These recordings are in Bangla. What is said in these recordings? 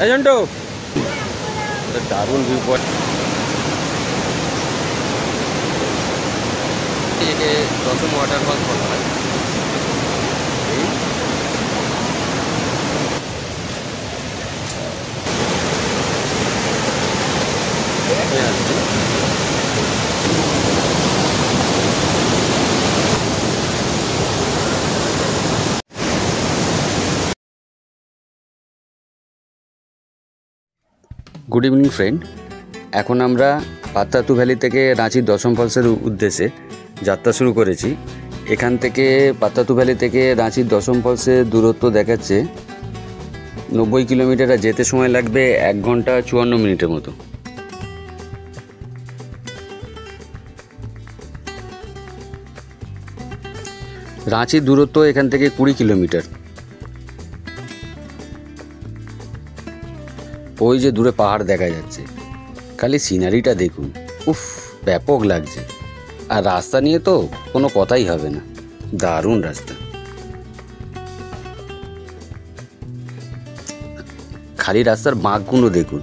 এজেন্টো দারুণ ভিউ পয়েন্ট। একে দশম ওয়াটারফল বলা হয়। গুড ইভিনিং ফ্রেন্ড, এখন আমরা পাত্রাতু ভ্যালি থেকে রাঁচির দশম ফলসের উদ্দেশ্যে যাত্রা শুরু করেছি। এখান থেকে পাত্রাতু ভ্যালি থেকে রাঁচির দশম ফলসের দূরত্ব দেখাচ্ছে 90 কিলোমিটার, আর যেতে সময় লাগবে 1 ঘন্টা 54 মিনিটের মতো। রাঁচির দূরত্ব এখান থেকে 20 কিলোমিটার। ওই যে দূরে পাহাড় দেখা যাচ্ছে, খালি সিনারিটা দেখুন, উফ ব্যাপক লাগছে। আর রাস্তা নিয়ে তো কোনো কথাই হবে না, দারুণ রাস্তা। খালি রাস্তার বাঁকগুলো দেখুন,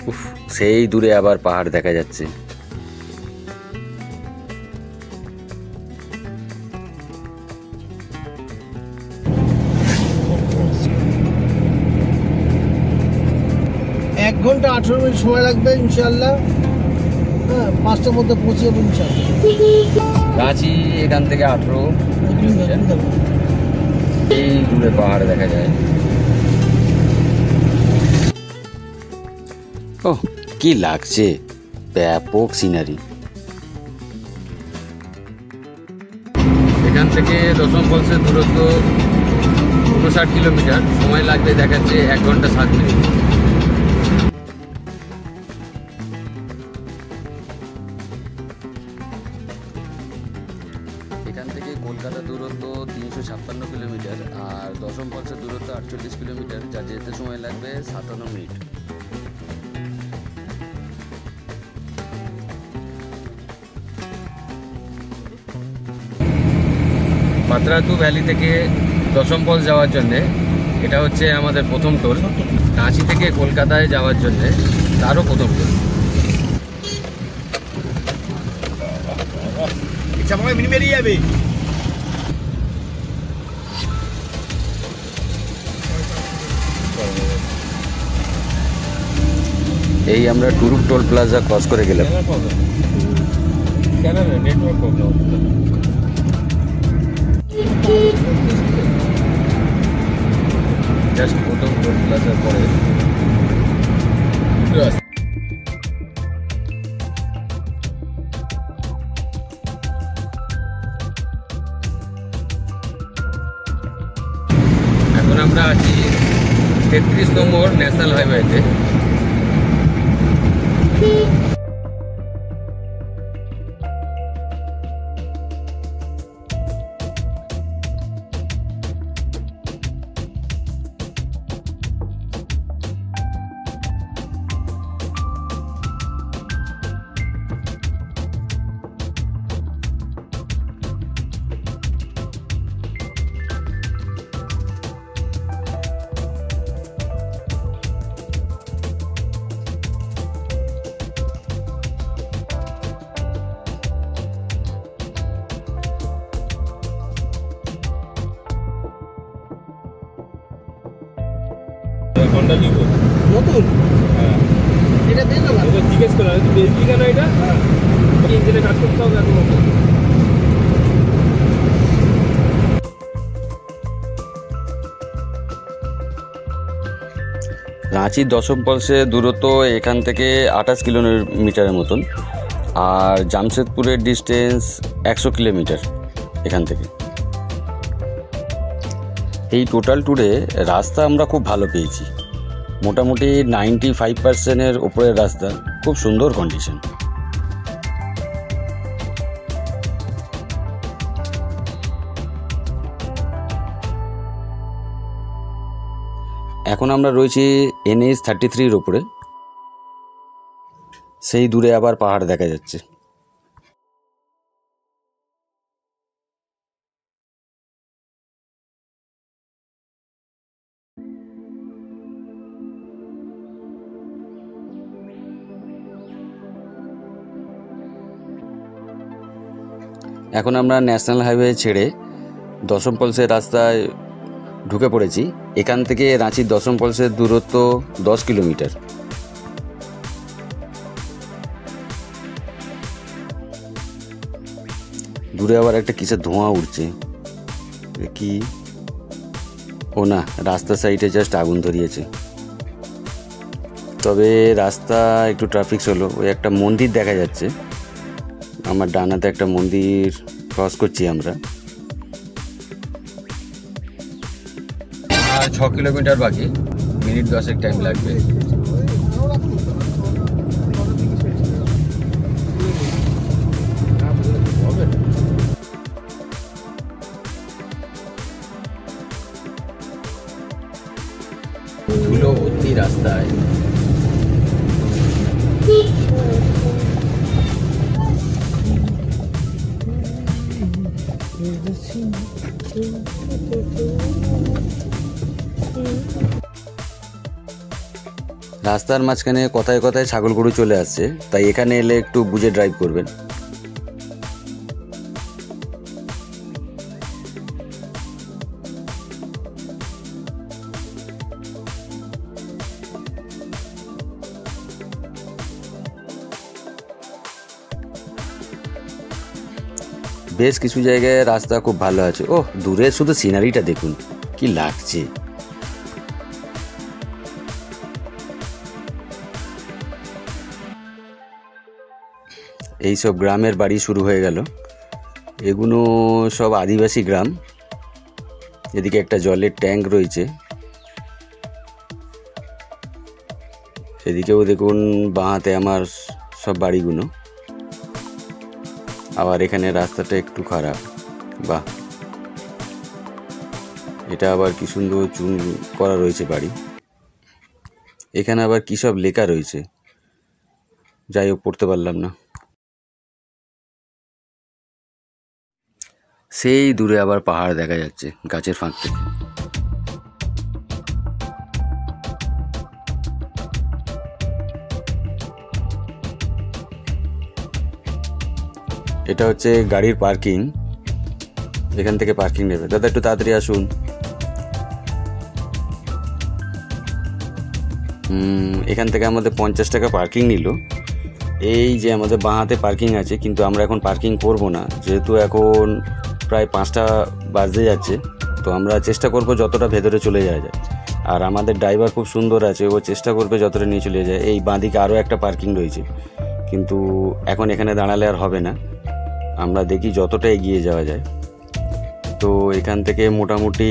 উফ সেই দূরে আবার পাহাড় দেখা যাচ্ছে। এক ঘন্টা 18 মিনিট সময় লাগবে ইনশাল্লাহ। হ্যাঁ, 5টার মধ্যে পৌঁছে যাবো ইনশাল্লাহ। রাঁচি এখান থেকে 18 কিলোমিটার। এই দূরে পাহাড় দেখা যায়। ও কি লাগছে, ব্যাপক সিনারি। এখান থেকে দশম ফলসের দূরত্ব 59 কিলোমিটার, সময় লাগবে দেখাচ্ছে 1 ঘন্টা 7 মিনিট। এখান থেকে কলকাতা দূরত্ব 356 কিলোমিটার, আর দশম ফলসের দূরত্ব 48 কিলোমিটার, যা যেতে সময় লাগবে 57 মিনিট। পাত্রাতু ভ্যালি থেকে দশম ফলস যাওয়ার জন্যে এটা হচ্ছে আমাদের প্রথম টোল। রাঁচি থেকে কলকাতায় যাওয়ার জন্যে তারও প্রথম টোল। বেরিয়ে যাবে। এই আমরা টুরুক টোল প্লাজা ক্রস করে গেলাম। জাস্ট প্রথম টোল প্লাজার পরে এখন আমরা আছি 33 নম্বর ন্যাশনাল হাইওয়েতে। হন্ডা লিভো নতুন, হ্যাঁ এটা বেশ ভালো। ওকে জিজ্ঞেস করলাম তুই বেচবি কেন এটা? ইঞ্জিনে কাজ করতে হবে এখন। রাঁচির দশম ফলসের দূরত্ব এখান থেকে 28 কিলোমিটারের মতন, আর জামশেদপুরের ডিস্টেন্স 100 কিলোমিটার এখান থেকে। এই টোটাল ট্যুরে রাস্তা আমরা খুব ভালো পেয়েছি, মোটামুটি 95%-এর ওপরের রাস্তা, খুব সুন্দর কন্ডিশন। এখন আমরা রয়েছি NH-33-র ওপরে, সেই দূরে আবার পাহাড় দেখা যাচ্ছে। এখন আমরা ন্যাশনাল হাইওয়ে ছেড়ে দশম ফলসের রাস্তায় ঢুকে পড়েছি। এখান থেকে রাঁচির দশম ফলসের দূরত্ব 10 কিলোমিটার। দূরে আবার একটা কিসের ধোঁয়া উঠছে, কি? ও না, রাস্তার সাইডে জাস্ট আগুন ধরিয়েছে। তবে রাস্তা একটু ট্রাফিক হলো। ওই একটা মন্দির দেখা যাচ্ছে, আমার ডানাতে একটা মন্দির ক্রস করছি আমরা। 6 কিলোমিটার বাকি, মিনিট 10 টাইম লাগবে। ধুলো ভর্তি রাস্তায়। রাস্তার মাঝখানে কথায় কথায় ছাগল গরু চলে আসছে, তাই এখানে এলে একটু বুঝে ড্রাইভ করবেন। বেশ কিছু জায়গায় রাস্তা খুব ভালো আছে। ওহ, দূরে শুধু সিনারিটা দেখুন, কি লাগছে। এইসব গ্রামের বাড়ি শুরু হয়ে গেল। এগুলো সব আদিবাসী গ্রাম। এদিকে একটা জলের ট্যাঙ্ক রয়েছে, এদিকেও দেখুন বাঁহাতে আমার সব বাড়িগুলো। আবার এখানে রাস্তাটা একটু খারাপ। বাহ, এটা আবার কি সুন্দর চুন করা রয়েছে বাড়ি। এখানে আবার কী সব লেখা রয়েছে, যাই হোক পড়তে পারলাম না। সেই দূরে আবার পাহাড় দেখা যাচ্ছে গাছের ফাঁক থেকে। এটা হচ্ছে গাড়ির পার্কিং, এখান থেকে পার্কিং নেবে। দাদা একটু তাড়াতাড়ি আসুন। এখান থেকে আমাদের 50 টাকা পার্কিং নিল। এই যে আমাদের বাঁহাতে পার্কিং আছে, কিন্তু আমরা এখন পার্কিং করব না, যেহেতু এখন প্রায় 5টা বাজতে যাচ্ছে। তো আমরা চেষ্টা করব যতটা ভেতরে চলে যাওয়া যায়। আর আমাদের ড্রাইভার খুব সুন্দর আছে, ও চেষ্টা করবে যতটা নিয়ে চলে যায়। এই বাঁদিকে আরও একটা পার্কিং রয়েছে, কিন্তু এখন এখানে দাঁড়ালে আর হবে না, আমরা দেখি যতটা এগিয়ে যাওয়া যায়। তো এখান থেকে মোটামুটি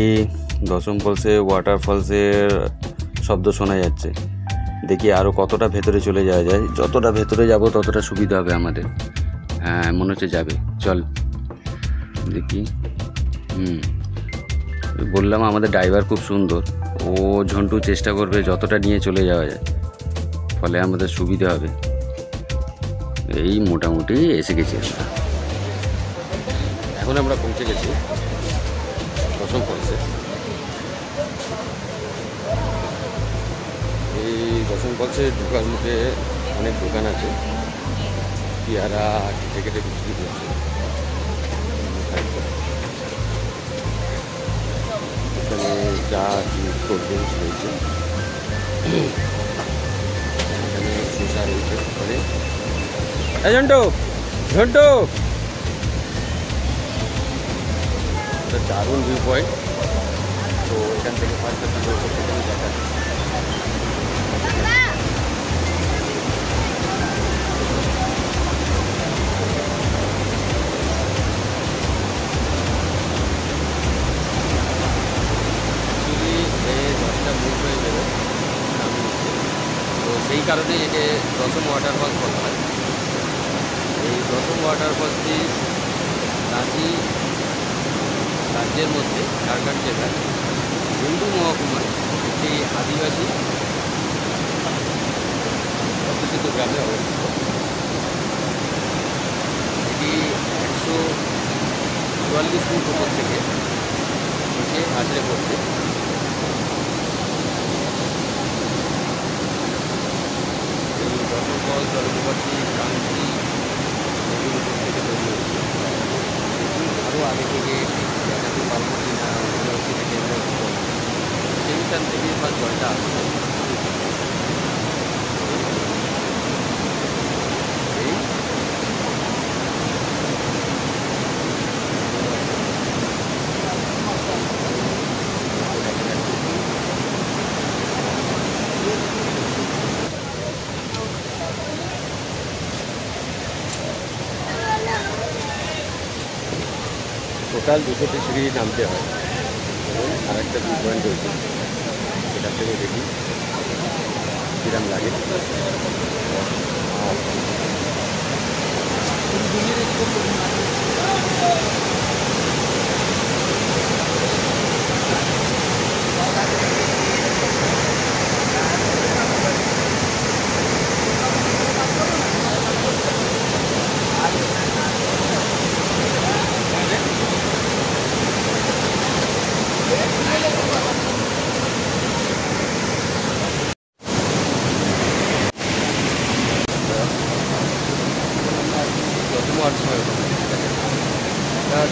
দশম ফলসে ওয়াটারফলসের শব্দ শোনা যাচ্ছে। দেখি আরও কতটা ভেতরে চলে যাওয়া যায়। যতটা ভেতরে যাব ততটা সুবিধা হবে আমাদের। হ্যাঁ, মনে হচ্ছে যাবে, চল দেখি। বললাম আমাদের ড্রাইভার খুব সুন্দর, ও ঝন্টু চেষ্টা করবে যতটা নিয়ে চলে যাওয়া যায়, ফলে আমাদের সুবিধা হবে। এই মোটামুটি এসে গেছি আমরা। এখন আমরা পৌঁছে গেছি দশম ফলসে। এই দশম ফলসে ঢোকার মুখে অনেক দোকান আছে, পেয়ারা কেটে কেটে বিক্রি করছে। এখানে যা জিনিস কোল্ড ড্রিঙ্কস রয়েছে, এখানে শসা রয়েছে। ঝন্টু ঝন্টু, এটা দারুণ ভিউ পয়েন্ট। তো এখান থেকে ফার্স্টে ভিডিও করতে গেলে দেখা তো সেই কারণে একে দশম ওয়াটারফলস বলা হয়। এই দশম ওয়াটারফলসটি রাঁচি রাজ্যের মধ্যে ঝাড়খণ্ড জেলার হিন্দু মহকুমায় একটি আদিবাসী অধ্যুষিত গ্রামে অবস্থিত। এটি 144 ফুট উপর থেকে নিচে আছড়ে পড়ছে। এই দশম ফলস জলপ্রপাতটি কাঞ্চি নদীর উপর থেকে তৈরি হয়েছে। ওইখান থেকে ফার্স্ট জলটা আসছে। এই টোটাল 200টি সিঁড়ি নামতে হয়। এবং আর একটা ভিউ পয়েন্ট রয়েছে, সেটার থেকে দেখি কিরম লাগে।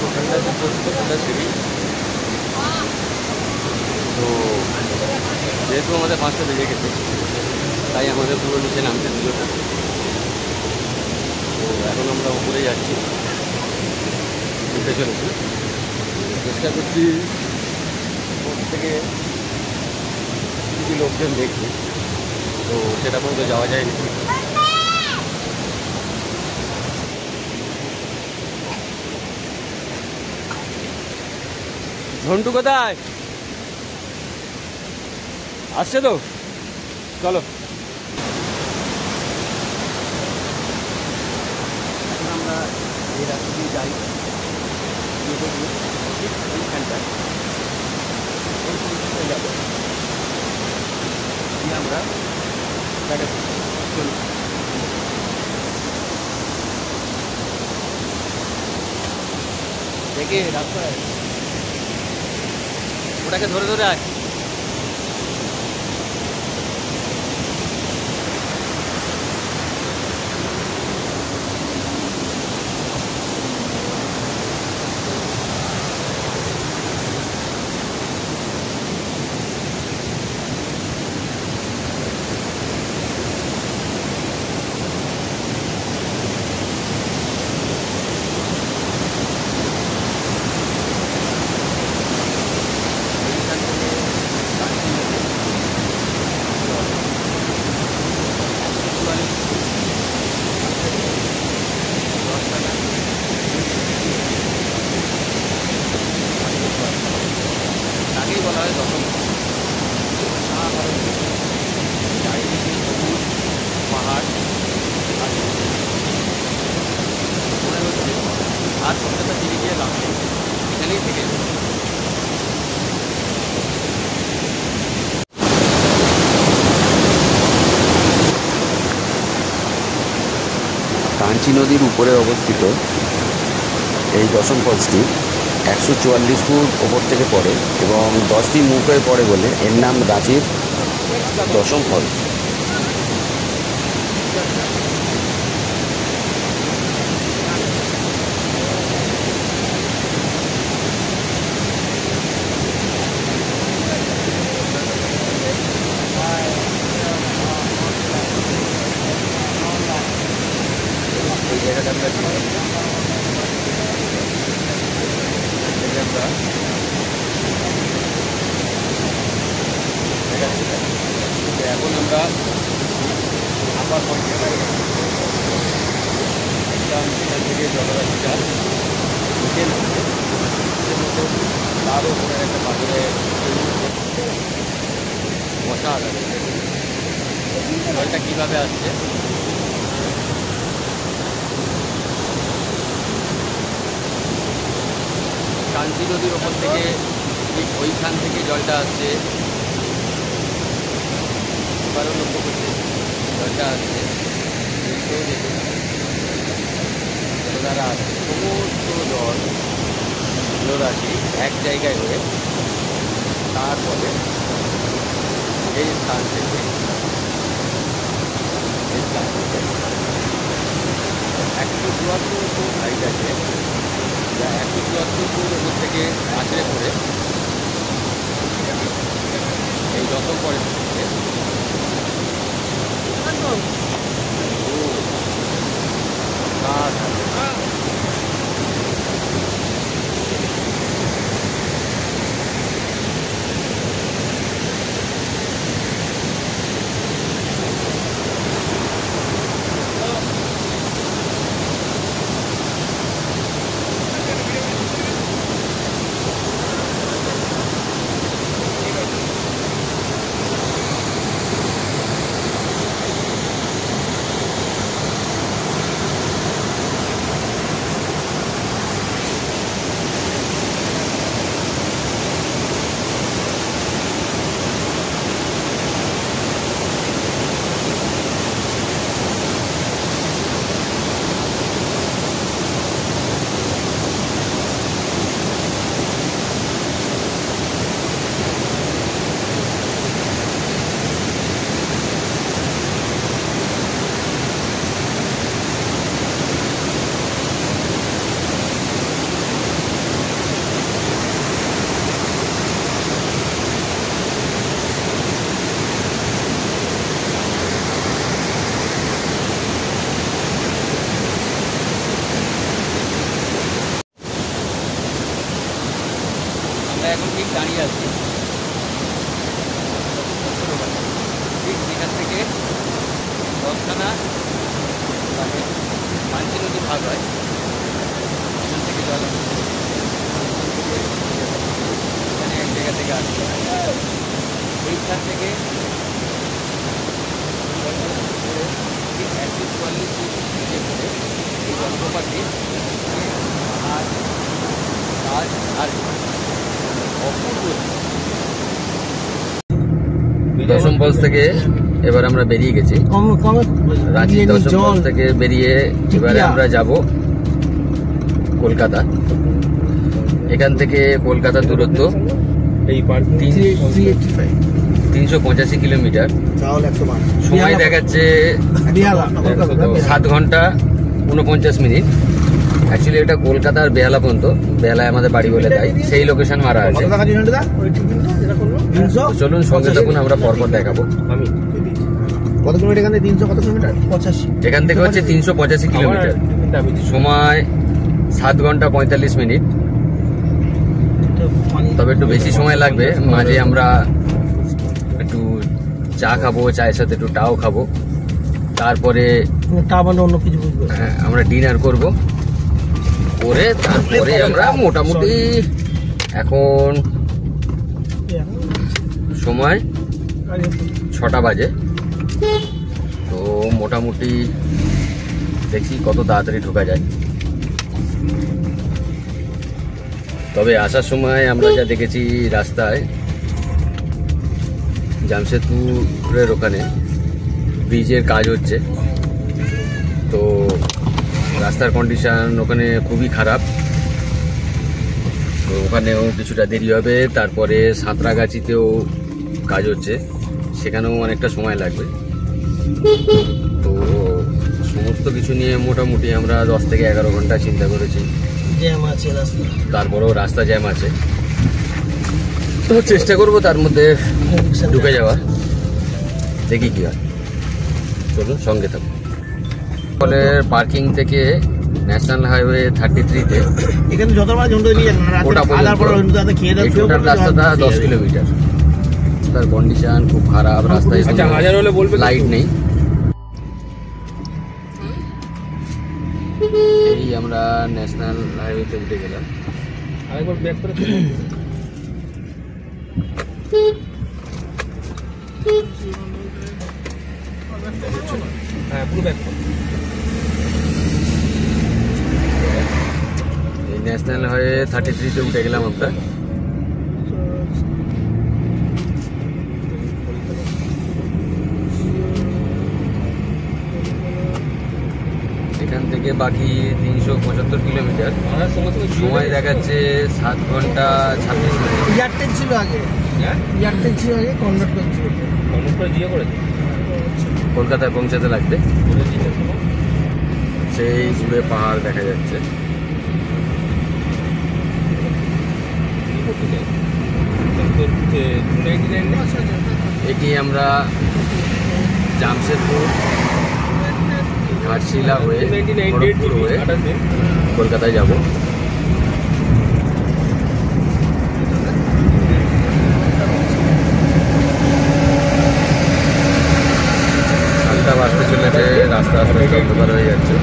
টোটালটা 270টা সিঁড়ি। তো যেহেতু আমাদের 5টা বেজে গেছে, তাই আমাদের পুরো নিচে নামতে দিল না। তো এখন আমরা উপরে যাচ্ছি, উঠে চলেছি। চেষ্টা করছি ওর থেকে কিছু লোকজন দেখছি, তো সেটা পর্যন্ত যাওয়া যায়নি। ঝন্টু কোথায় আসছে? তো চলো এখন আমরা এই রাস্তা দিয়ে যাই। এইখানটায় যাবো আমরা চলুন। দেখে রাস্তায় ওটাকে ধরে ধরে আয়। আগেই বলা হয় যখন চারিদিকে সবুজ পাহাড় মনে হচ্ছে আর কলকাতা ফিরে গিয়ে লাভ নেই, এখানেই থেকে যাবে। কাঞ্চি নদীর উপরে অবস্থিত এই দশম ফলসটি 144 ফুট ওপর থেকে পড়ে এবং 10টি মুখ হয়ে পড়ে বলে এর নাম রাঁচির দশম ফলস। এই জায়গাটা আমরা এখন আমরা আপার পয়েন্টে সেখান থেকে জলরাশিটা নিচে নামছে। মতো তার উপরে একটা পাথরে বসা আছে, জলটা কীভাবে আসছে। কাঞ্চি নদীর ওপর থেকে ঠিক ওইখান থেকে জলটা আসছে, এবারও লক্ষ্য করছে জলটা আসছে। দ্বারা সমস্ত জলরাশি এক জায়গায় হয়ে তারপরে এই স্থান থেকে 174 ফুট হাইট আছে, যা 174 ফুট ওপর থেকে আছড়ে পড়ে এই একদম পরে এখন ঠিক দাঁড়িয়ে আছি ঠিক এখান থেকে দশখানা মানে পাঞ্চি নদী ভাগ হয় এখান থেকে জল এখানে এক জায়গা থেকে আসছে এইখান থেকে 144 ফুট নিচে পড়ে এই জলপ্রপাতটি আর গাছ আর দশম ফলস থেকে এবার আমরা বেরিয়ে গেছি রাঁচি দশম ফলস থেকে বেরিয়ে এবারে আমরা যাব কলকাতা। এখান থেকে কলকাতার দূরত্ব 385 কিলোমিটার, সময় দেখাচ্ছে 7 ঘন্টা 49 মিনিট। অ্যাকচুয়ালি এটা কলকাতার বেহালা পর্যন্ত, বেহালায় আমাদের বাড়ি বলে তাই সেই লোকেশন মারা আছে। চলুন সঙ্গে থাকুন, আমরা পরপর দেখাবো। কত কিলোমিটার এখান থেকে? 300 কত কিলোমিটার? 85। এখান থেকে হচ্ছে 385 কিলোমিটার, সময় 7 ঘন্টা 45 মিনিট। তবে একটু বেশি সময় লাগবে, মাঝে আমরা একটু চা খাবো, চায়ের সাথে একটু টাও খাবো, তারপরে অন্য কিছু আমরা ডিনার করব, করে তারপরে আমরা মোটামুটি এখন সময় 6টা বাজে, তো মোটামুটি দেখি কত তাড়াতাড়ি ঢোকা যায়। তবে আসার সময় আমরা যা দেখেছি রাস্তায় জামশেদপুরের ওখানে ব্রিজের কাজ হচ্ছে, তো রাস্তার কন্ডিশন ওখানে খুবই খারাপ, তো ওখানেও কিছুটা দেরি হবে। তারপরে সাঁতরাগাছিতেও কাজ হচ্ছে, সেখানেও অনেকটা সময় লাগবে। তো সমস্ত কিছু নিয়ে মোটামুটি আমরা 10 থেকে 11 ঘন্টা চিন্তা করেছি। জ্যাম আছে রাস্তা, তারপরেও রাস্তা জ্যাম আছে, তো চেষ্টা করবো তার মধ্যে ঢুকে যাওয়ার, দেখি কি হয়। চলুন সঙ্গে থাকুন। ফলে পার্কিং থেকে ন্যাশনাল হাইওয়ে 33-তে এখানে যতবার ঝন্ডা দিয়ে ওটা টোটাল রাস্তাটা 10 কিলোমিটার। রাস্তার কন্ডিশন খুব খারাপ, রাস্তায় লাইট নেই। এই আমরা ন্যাশনাল হাইওয়েতে উঠে গেলাম। আরেকবার ব্যাক করে হ্যাঁ পুরো ব্যাক করো। এই ন্যাশনাল হাইওয়ে 33-তে উঠে গেলাম আমরা। এখান থেকে বাকি 375 কিলোমিটার, সময় দেখাচ্ছে 7 ঘন্টা 26 মিনিট। এয়ারটেল ছিল আগে, কনভার্ট করেছিল। কলকাতায় পৌঁছাতে লাগবে, সেই দূরে পাহাড় দেখা যাচ্ছে। এটি আমরা জামশেদপুর ঘাটশিলা হয়ে খড়গপুর হয়ে কলকাতায় যাব। সাতটা বাজতে চলেছে, রাস্তা আস্তে আস্তে অন্ধকার হয়ে যাচ্ছে,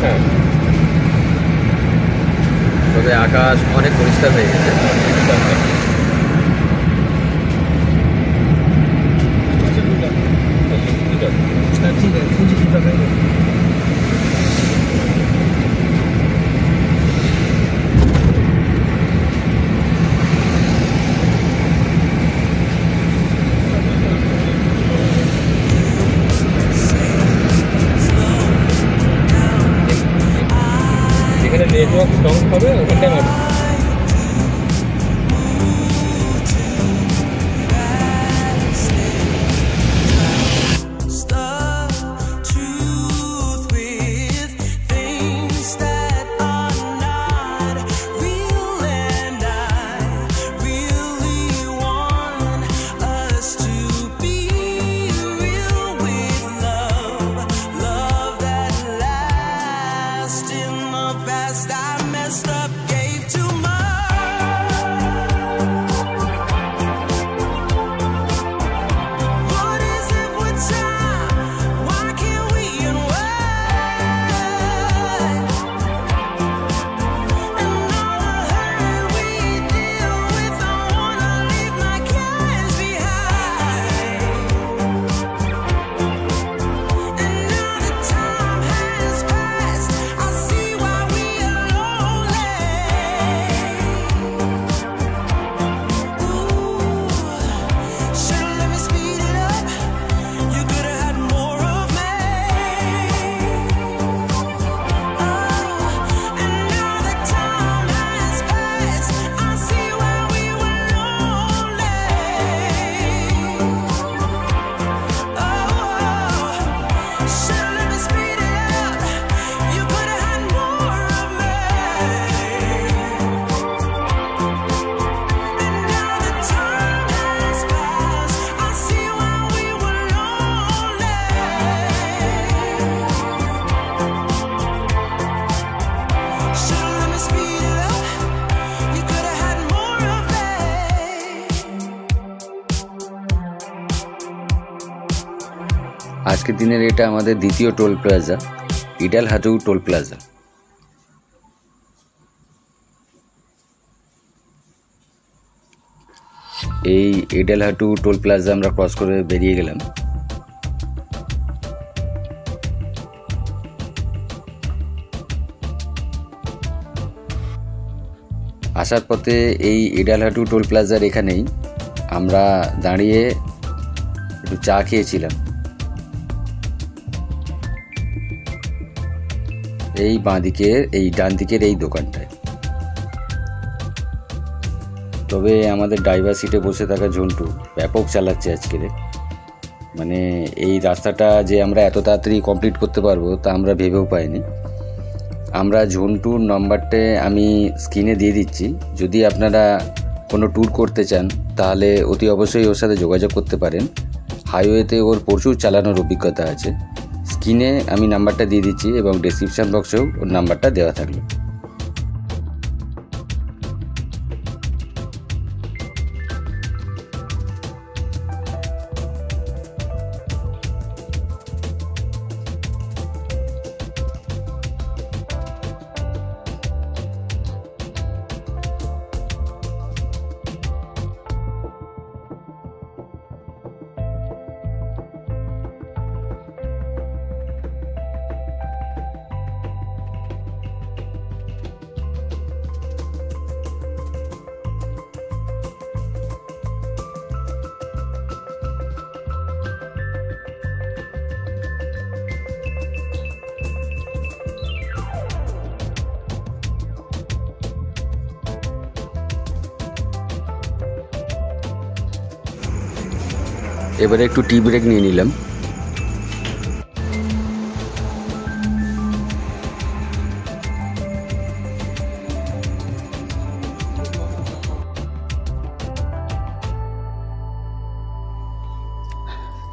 তবে আকাশ অনেক পরিষ্কার হয়ে গেছে। ঠিক আছে, ফুজি দুটা খাইবে। যেখানে নেটওয়ার্ক স্ট্রং হবে ওখানটায় মারবে। আজকের দিনের এটা আমাদের দ্বিতীয় টোল প্লাজা, ইডালহাটু টোল প্লাজা। এই ইডালহাটু টোল প্লাজা আমরা ক্রস করে বেরিয়ে গেলাম। আসার পথে এই ইডালহাটু টোল প্লাজার এখানেই আমরা দাঁড়িয়ে একটু চা খেয়েছিলাম। এই বাঁদিকের এই ডান দিকের এই দোকানটায়। তবে আমাদের ড্রাইভার সিটে বসে থাকা ঝন্টু ব্যাপক চালাচ্ছে আজকে। মানে এই রাস্তাটা যে আমরা এত তাড়াতাড়ি কমপ্লিট করতে পারবো তা আমরা ভেবেও পাইনি। আমরা ঝন্টুর নাম্বারটা আমি স্ক্রিনে দিয়ে দিচ্ছি, যদি আপনারা কোনো ট্যুর করতে চান তাহলে অতি অবশ্যই ওর সাথে যোগাযোগ করতে পারেন। হাইওয়েতে ওর প্রচুর চালানোর অভিজ্ঞতা আছে। স্ক্রিনে আমি নাম্বারটা দিয়ে দিচ্ছি এবং ডেসক্রিপশান বক্সেও ওর নাম্বারটা দেওয়া থাকলো। এবারে একটু টি ব্রেক নিয়ে নিলাম।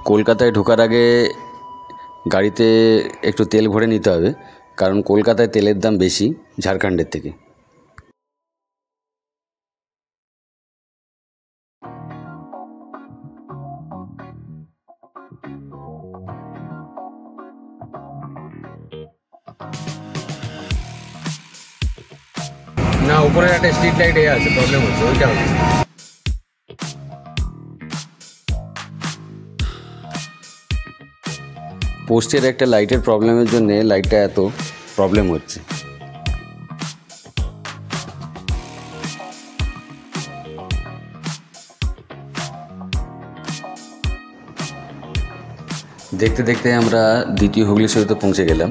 কলকাতায় ঢোকার আগে গাড়িতে একটু তেল ভরে নিতে হবে, কারণ কলকাতায় তেলের দাম বেশি ঝাড়খণ্ডের থেকে। না, উপরে একটা স্ট্রিট লাইট আছে, প্রবলেম হচ্ছে, ওইটা হচ্ছে। পোস্টের একটা লাইটের প্রবলেমের জন্য লাইটটা এত প্রবলেম হচ্ছে। দেখতে দেখতে আমরা দ্বিতীয় হুগলি সেতুতে পৌঁছে গেলাম।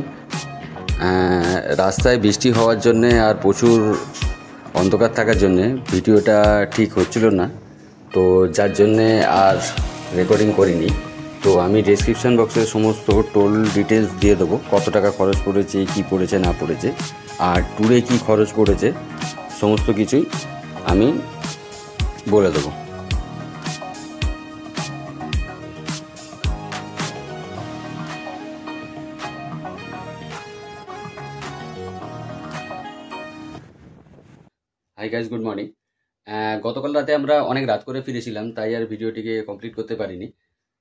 রাস্তায় বৃষ্টি হওয়ার জন্যে আর প্রচুর অন্ধকার থাকার জন্যে ভিডিওটা ঠিক হচ্ছিল না, তো যার জন্যে আর রেকর্ডিং করিনি। তো আমি ডেসক্রিপশান বক্সে সমস্ত টোল ডিটেলস দিয়ে দেবো, কত টাকা খরচ পড়েছে, কি পড়েছে না পড়েছে, আর ট্যুরে কি খরচ পড়েছে, সমস্ত কিছুই আমি বলে দেবো। Hi guys, good morning. গতকাল রাতে আমরা অনেক রাত করে ফিরেছিলাম, তাই আর ভিডিওটিকে কমপ্লিট করতে পারিনি।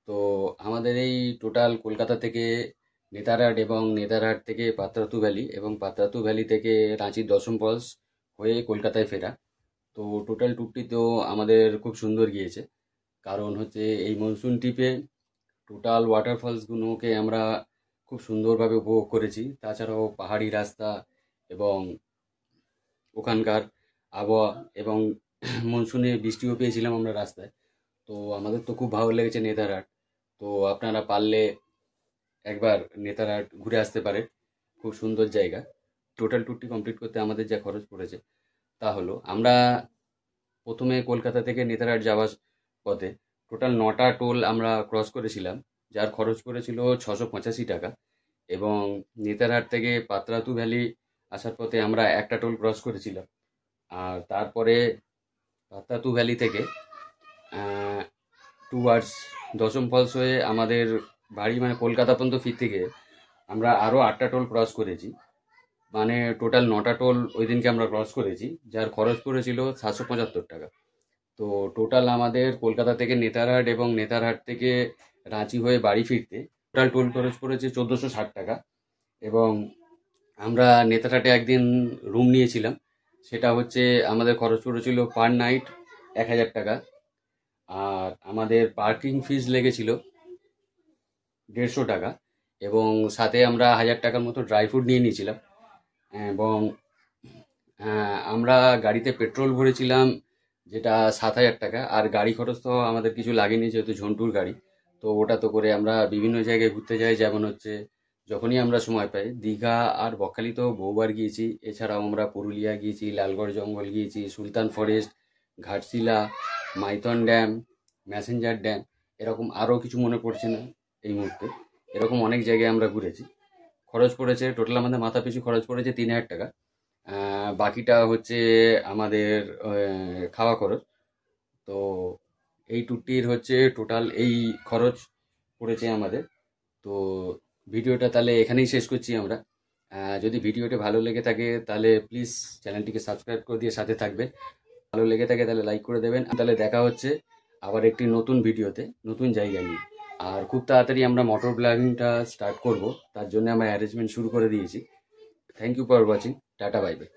তো আমাদের এই টোটাল কলকাতা থেকে নেতারহাট এবং নেতারহাট থেকে পাত্রাতু ভ্যালি এবং পাত্রাতু ভ্যালি থেকে রাঁচির দশম ফলস হয়ে কলকাতায় ফেরা। তো টোটাল ট্যুরটি তো আমাদের খুব সুন্দর গিয়েছে, কারণ হচ্ছে এই মনসুন ট্রিপে টোটাল ওয়াটারফলসগুলোকে আমরা খুব সুন্দরভাবে উপভোগ করেছি। তাছাড়াও পাহাড়ি রাস্তা এবং ওখানকার আবহাওয়া এবং মনসুনে বৃষ্টিও পেয়েছিলাম আমরা রাস্তায়। তো আমাদের তো খুব ভালো লেগেছে নেতারহাট। তো আপনারা পারলে একবার নেতারহাট ঘুরে আসতে পারেন, খুব সুন্দর জায়গা। টোটাল ট্যুরটি কমপ্লিট করতে আমাদের যা খরচ পড়েছে তা হলো, আমরা প্রথমে কলকাতা থেকে নেতারহাট যাওয়ার পথে টোটাল 9টা টোল আমরা ক্রস করেছিলাম, যার খরচ পড়েছিল 685 টাকা। এবং নেতারহাট থেকে পাত্রাতু ভ্যালি আসার পথে আমরা একটা টোল ক্রস করেছিলাম। আর তারপরে পাত্রাতু ভ্যালি থেকে টুয়ার্ডস দশম ফলস হয়ে আমাদের বাড়ি মানে কলকাতা পর্যন্ত ফিরতে গিয়ে আমরা আরও 8টা টোল ক্রস করেছি, মানে টোটাল 9টা টোল ওই দিনকে আমরা ক্রস করেছি, যার খরচ পড়েছিল 775 টাকা। তো টোটাল আমাদের কলকাতা থেকে নেতারহাট এবং নেতারহাট থেকে রাঁচি হয়ে বাড়ি ফিরতে টোটাল টোল খরচ পড়েছে 1460 টাকা। এবং আমরা নেতারহাটে একদিন রুম নিয়েছিলাম, সেটা হচ্ছে আমাদের খরচ পড়েছিল পার নাইট 1000 টাকা। আর আমাদের পার্কিং ফিস লেগেছিল 150 টাকা, এবং সাথে আমরা 1000 টাকার মতো ড্রাই ফ্রুট নিয়ে নিয়েছিলাম। এবং আমরা গাড়িতে পেট্রোল ভরেছিলাম, যেটা 7000 টাকা। আর গাড়ি খরচ তো আমাদের কিছু লাগেনি, যেহেতু ঝন্টুর গাড়ি। তো ওটা তো করে আমরা বিভিন্ন জায়গায় ঘুরতে যাই, যেমন হচ্ছে যখনই আমরা সময় পাই দীঘা আর বকখালি তো বহুবার গিয়েছি। এছাড়াও আমরা পুরুলিয়া গিয়েছি, লালগড় জঙ্গল গিয়েছি, Sultan forest, Ghatshila, Maithon dam, Massanjore dam, এরকম আরও কিছু মনে পড়ছে না এই মুহূর্তে। এরকম অনেক জায়গায় আমরা ঘুরেছি। খরচ পড়েছে টোটাল আমাদের মাথা পিছু খরচ পড়েছে 3000 টাকা। বাকিটা হচ্ছে আমাদের খাওয়া খরচ। তো এই ট্যুরটির হচ্ছে টোটাল এই খরচ পড়েছে আমাদের। তো ভিডিওটা তাহলে এখানেই শেষ করছি আমরা। যদি ভিডিওটা ভালো লেগে থাকে তাহলে প্লিজ চ্যানেলটিকে সাবস্ক্রাইব করে দিয়ে সাথে থাকবে। ভালো লেগে থাকে তাহলে লাইক করে দেবেন। তাহলে দেখা হচ্ছে আবার একটি নতুন ভিডিওতে নতুন জায়গা নিয়ে। আর খুব তাড়াতাড়ি আমরা মোটর ব্লগিংটা স্টার্ট করব, তার জন্য আমরা অ্যারেঞ্জমেন্ট শুরু করে দিয়েছি। Thank you for watching. Tata, bye by.